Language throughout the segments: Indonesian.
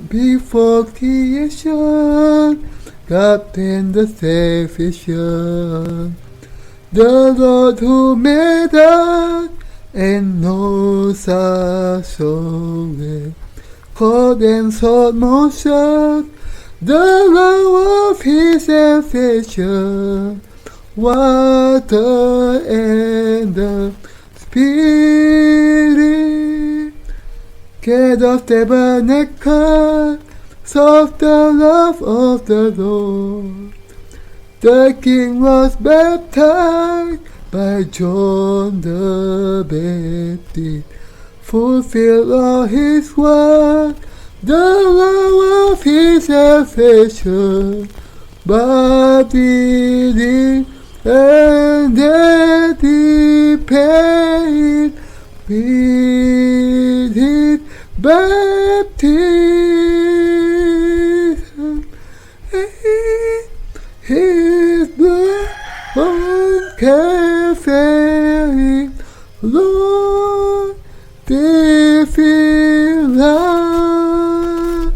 Before creation, God planned the salvation. The Lord who made us and knows our soul, cold and salt motion, the love of His salvation, water and the Spirit, Gate of tabernacle, soft the love of the Lord. The King was baptized by John the Baptist, fulfilled all His word, the love of His salvation, but believe and that He paid with His baptism. His blood on Calvary, Lord, defeat us.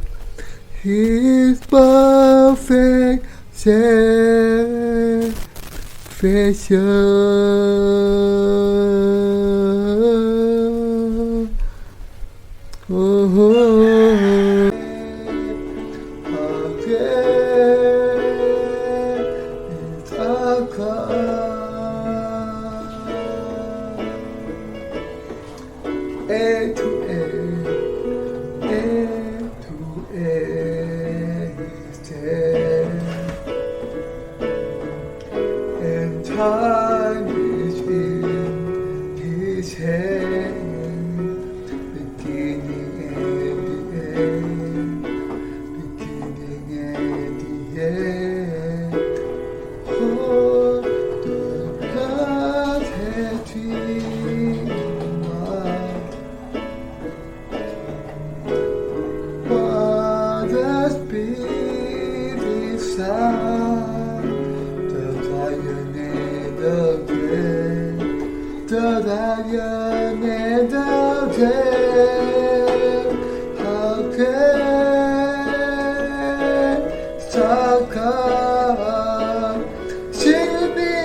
His perfect salvation. Oh, A to A, A to A is ten, and time is in His hand, beginning and the end, beginning and the end. Oh, the blood has been won. What the Spirit sound, the lion and the lamb, the lion and the lamb. How can Saka sing with me?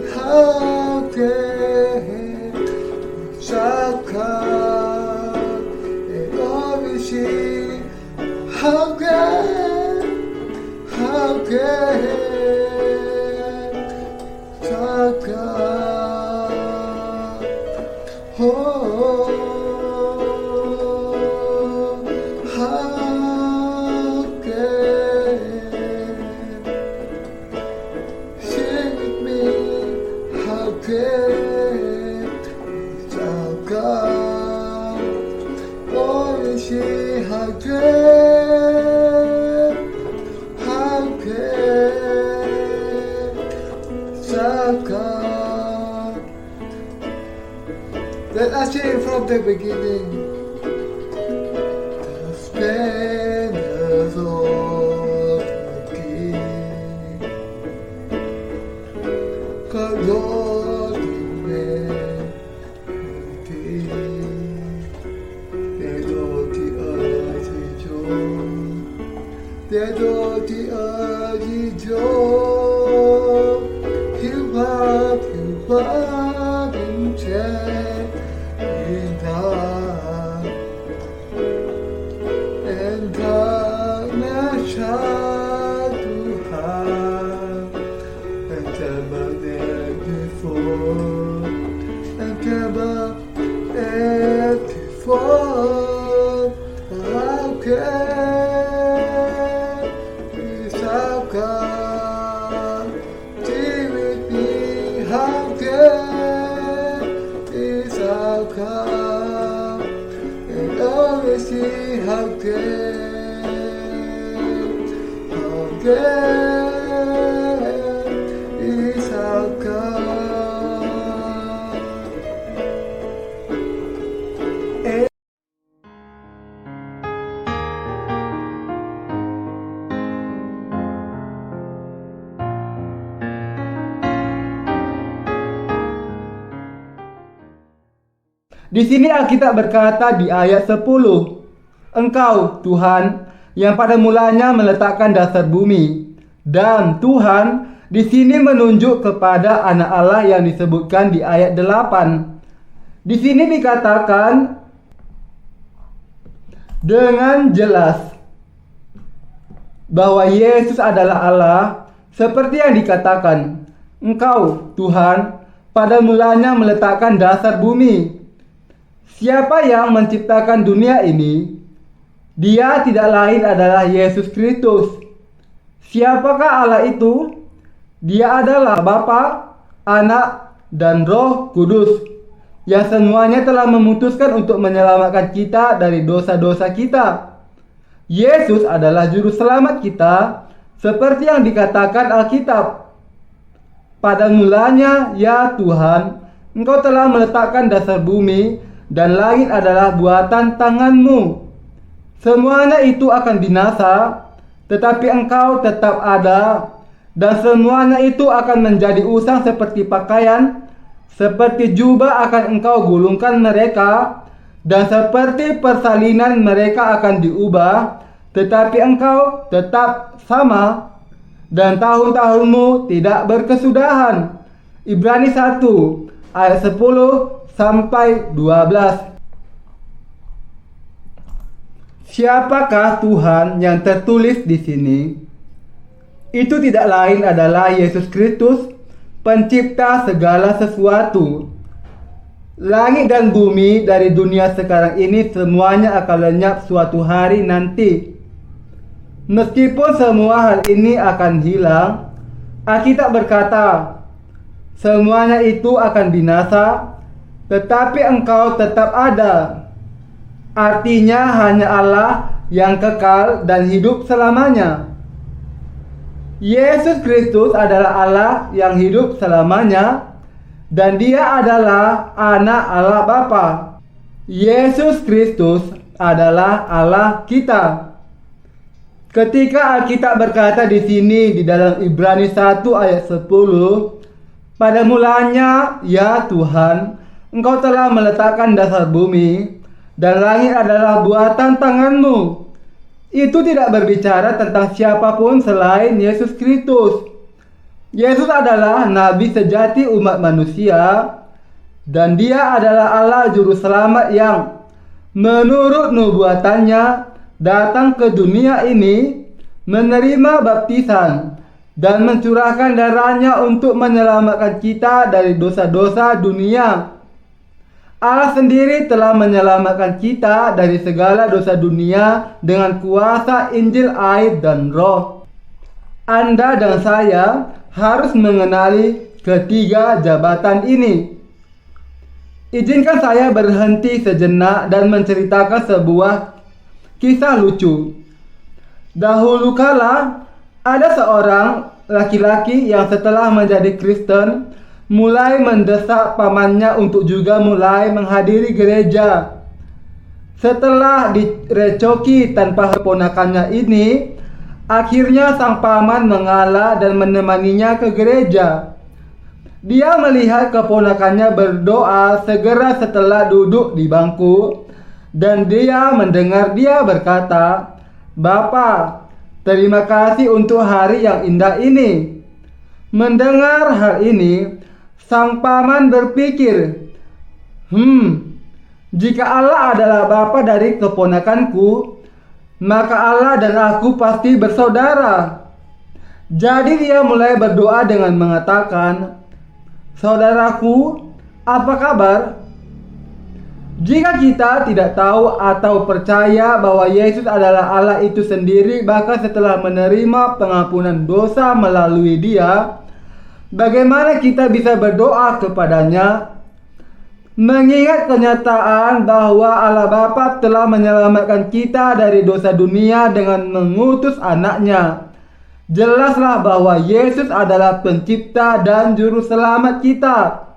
How can Saka and always sing? How can Saka? Oh, how can sing with me? How can Saka? Oh, she how can Saka? Let us sing from the beginning. The splendors of the King, God Lord Almighty, 내 도티 어지죠, 내 도티 어지죠. 휴화 빙체이다. And darkness shadow hide, and never there before, and never there before. How can without God be with me? How can without God and always see? How can without God? Di sini Alkitab berkata di ayat 10, Engkau, Tuhan, yang pada mulanya meletakkan dasar bumi. Dan Tuhan di sini menunjuk kepada anak Allah yang disebutkan di ayat 8. Di sini dikatakan dengan jelas bahwa Yesus adalah Allah, seperti yang dikatakan, Engkau, Tuhan, pada mulanya meletakkan dasar bumi. Siapa yang menciptakan dunia ini? Dia tidak lain adalah Yesus Kristus. Siapakah Allah itu? Dia adalah Bapa, Anak, dan Roh Kudus, yang semuanya telah memutuskan untuk menyelamatkan kita dari dosa-dosa kita. Yesus adalah juru selamat kita, seperti yang dikatakan Alkitab. Pada mulanya, ya Tuhan, Engkau telah meletakkan dasar bumi, dan langit adalah buatan tanganmu. Semuanya itu akan binasa, tetapi Engkau tetap ada, dan semuanya itu akan menjadi usang seperti pakaian, seperti jubah akan Engkau gulungkan mereka, dan seperti persalinan mereka akan diubah, tetapi Engkau tetap sama, dan tahun-tahunmu tidak berkesudahan. Ibrani 1 ayat 10 sampai 12. Siapakah Tuhan yang tertulis di sini? Itu tidak lain adalah Yesus Kristus, pencipta segala sesuatu. Langit dan bumi dari dunia sekarang ini semuanya akan lenyap suatu hari nanti. Meskipun semua hal ini akan hilang, Alkitab berkata, semuanya itu akan binasa, tetapi Engkau tetap ada. Artinya hanya Allah yang kekal dan hidup selamanya. Yesus Kristus adalah Allah yang hidup selamanya, dan Dia adalah anak Allah Bapa. Yesus Kristus adalah Allah kita. Ketika Alkitab berkata di sini di dalam Ibrani 1 ayat 10, pada mulanya, ya Tuhan, Engkau telah meletakkan dasar bumi, dan langit adalah buatan tanganmu. Itu tidak berbicara tentang siapapun selain Yesus Kristus. Yesus adalah Nabi sejati umat manusia, dan Dia adalah Allah Juru Selamat yang menurut nubuatannya datang ke dunia ini, menerima baptisan, dan mencurahkan darahnya untuk menyelamatkan kita dari dosa-dosa dunia. Allah sendiri telah menyelamatkan kita dari segala dosa dunia dengan kuasa Injil, air, dan Roh. Anda dan saya harus mengenali ketiga jabatan ini. Izinkan saya berhenti sejenak dan menceritakan sebuah kisah lucu. Dahulu kala, ada seorang laki-laki yang setelah menjadi Kristen mulai mendesak pamannya untuk juga mulai menghadiri gereja. Setelah direcoki tanpa keponakannya ini, akhirnya sang paman mengalah dan menemaninya ke gereja. Dia melihat keponakannya berdoa segera setelah duduk di bangku, dan dia mendengar dia berkata, "Bapa, terima kasih untuk hari yang indah ini." Mendengar hal ini, sang paman berpikir, jika Allah adalah bapa dari keponakanku, maka Allah dan aku pasti bersaudara. Jadi dia mulai berdoa dengan mengatakan, "Saudaraku, apa kabar?" Jika kita tidak tahu atau percaya bahwa Yesus adalah Allah itu sendiri, bahkan setelah menerima pengampunan dosa melalui Dia, bagaimana kita bisa berdoa kepadanya? Mengingat kenyataan bahwa Allah Bapa telah menyelamatkan kita dari dosa dunia dengan mengutus anaknya. Jelaslah bahwa Yesus adalah pencipta dan juru selamat kita.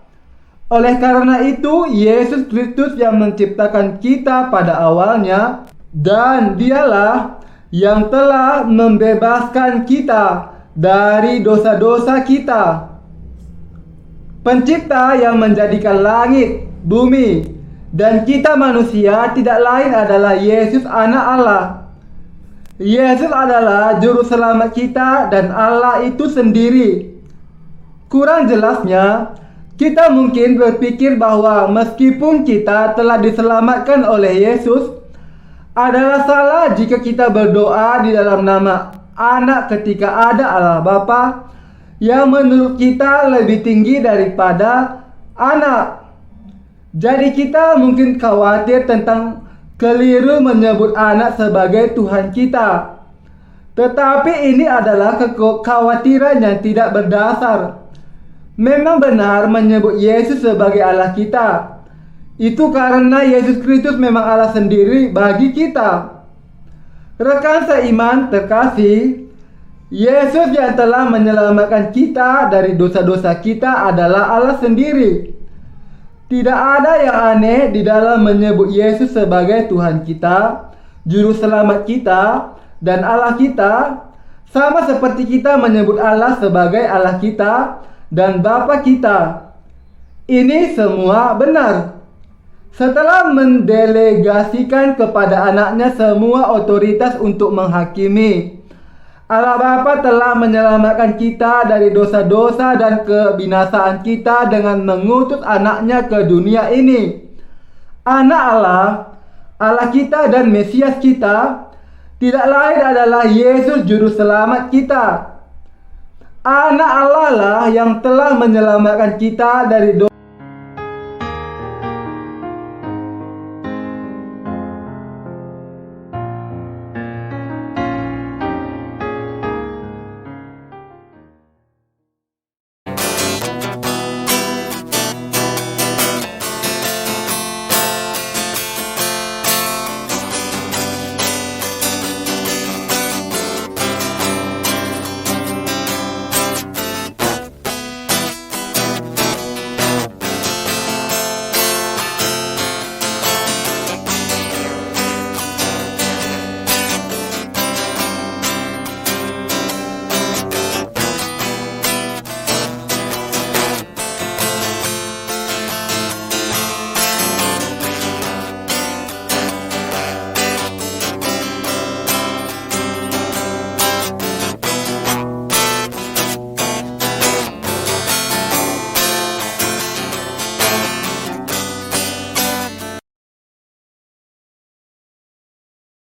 Oleh karena itu, Yesus Kristus yang menciptakan kita pada awalnya, dan Dialah yang telah membebaskan kita dari dosa-dosa kita. Pencipta yang menjadikan langit, bumi, dan kita manusia tidak lain adalah Yesus, anak Allah. Yesus adalah juru selamat kita dan Allah itu sendiri. Kurang jelasnya, kita mungkin berpikir bahwa meskipun kita telah diselamatkan oleh Yesus, adalah salah jika kita berdoa di dalam nama Anak ketika ada Allah Bapa yang menurut kita lebih tinggi daripada Anak. Jadi kita mungkin khawatir tentang keliru menyebut Anak sebagai Tuhan kita. Tetapi ini adalah kekhawatiran yang tidak berdasar. Memang benar menyebut Yesus sebagai Allah kita. Itu karena Yesus Kristus memang Allah sendiri bagi kita. Rekan seiman terkasih, Yesus yang telah menyelamatkan kita dari dosa-dosa kita adalah Allah sendiri. Tidak ada yang aneh di dalam menyebut Yesus sebagai Tuhan kita, Juru Selamat kita, dan Allah kita, sama seperti kita menyebut Allah sebagai Allah kita dan Bapa kita. Ini semua benar. Setelah mendelegasikan kepada anaknya semua otoritas untuk menghakimi, Allah Bapa telah menyelamatkan kita dari dosa-dosa dan kebinasaan kita dengan mengutus anaknya ke dunia ini. Anak Allah, Allah kita dan Mesias kita, tidak lain adalah Yesus Juru Selamat kita. Anak Allah lah yang telah menyelamatkan kita dari dosa